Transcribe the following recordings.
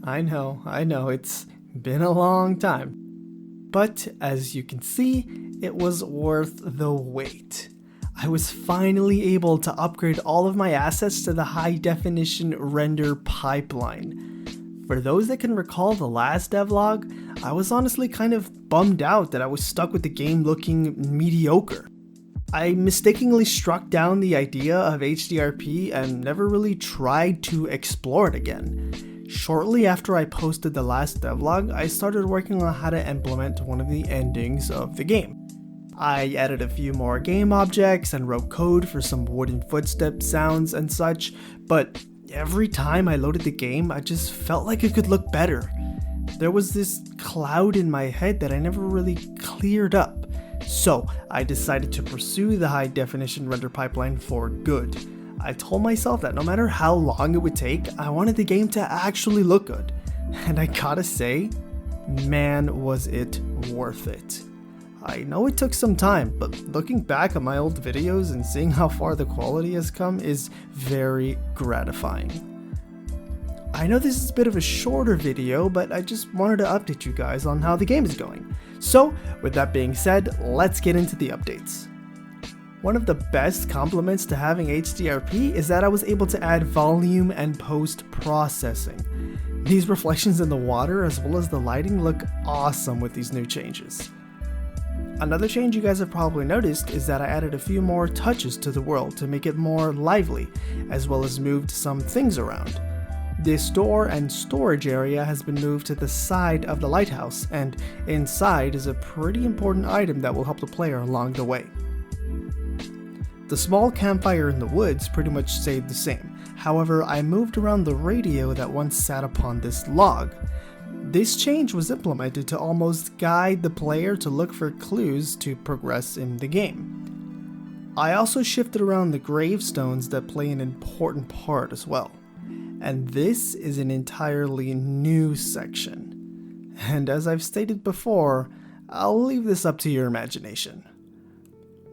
I know, it's been a long time. But as you can see, it was worth the wait. I was finally able to upgrade all of my assets to the high definition render pipeline. For those that can recall the last devlog, I was honestly kind of bummed out that I was stuck with the game looking mediocre. I mistakenly struck down the idea of HDRP and never really tried to explore it again. Shortly after I posted the last devlog, I started working on how to implement one of the endings of the game. I added a few more game objects and wrote code for some wooden footstep sounds and such, but every time I loaded the game, I just felt like it could look better. There was this cloud in my head that I never really cleared up. So I decided to pursue the high definition render pipeline for good. I told myself that no matter how long it would take, I wanted the game to actually look good. And I gotta say, man, was it worth it. I know it took some time, but looking back at my old videos and seeing how far the quality has come is very gratifying. I know this is a bit of a shorter video, but I just wanted to update you guys on how the game is going. So, with that being said, let's get into the updates. One of the best compliments to having HDRP is that I was able to add volume and post-processing. These reflections in the water as well as the lighting look awesome with these new changes. Another change you guys have probably noticed is that I added a few more touches to the world to make it more lively, as well as moved some things around. This door and storage area has been moved to the side of the lighthouse, and inside is a pretty important item that will help the player along the way. The small campfire in the woods pretty much stayed the same. However, I moved around the radio that once sat upon this log. This change was implemented to almost guide the player to look for clues to progress in the game. I also shifted around the gravestones that play an important part as well. And this is an entirely new section. And as I've stated before, I'll leave this up to your imagination.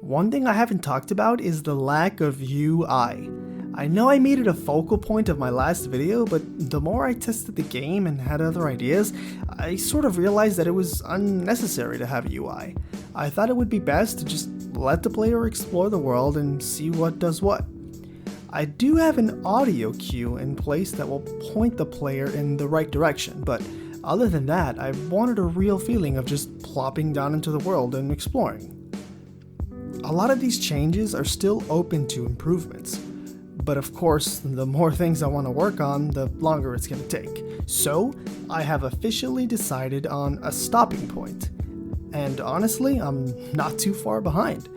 One thing I haven't talked about is the lack of UI. I know I made it a focal point of my last video, but the more I tested the game and had other ideas, I sort of realized that it was unnecessary to have UI. I thought it would be best to just let the player explore the world and see what does what. I do have an audio cue in place that will point the player in the right direction, but other than that, I wanted a real feeling of just plopping down into the world and exploring. A lot of these changes are still open to improvements, but of course, the more things I want to work on, the longer it's going to take. So, I have officially decided on a stopping point. And honestly, I'm not too far behind.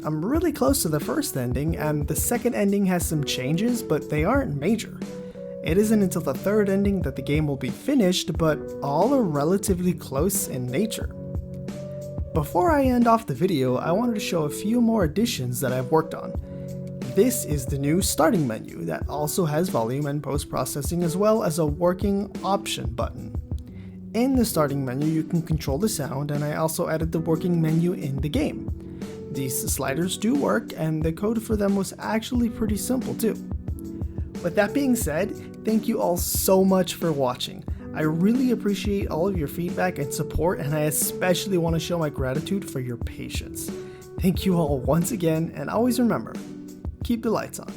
I'm really close to the first ending, and the second ending has some changes, but they aren't major. It isn't until the third ending that the game will be finished, but all are relatively close in nature. Before I end off the video, I wanted to show a few more additions that I've worked on. This is the new starting menu that also has volume and post-processing as well as a working option button. In the starting menu you can control the sound, and I also added the working menu in the game. These sliders do work, and the code for them was actually pretty simple too. With that being said, thank you all so much for watching. I really appreciate all of your feedback and support, and I especially want to show my gratitude for your patience. Thank you all once again, and always remember, keep the lights on.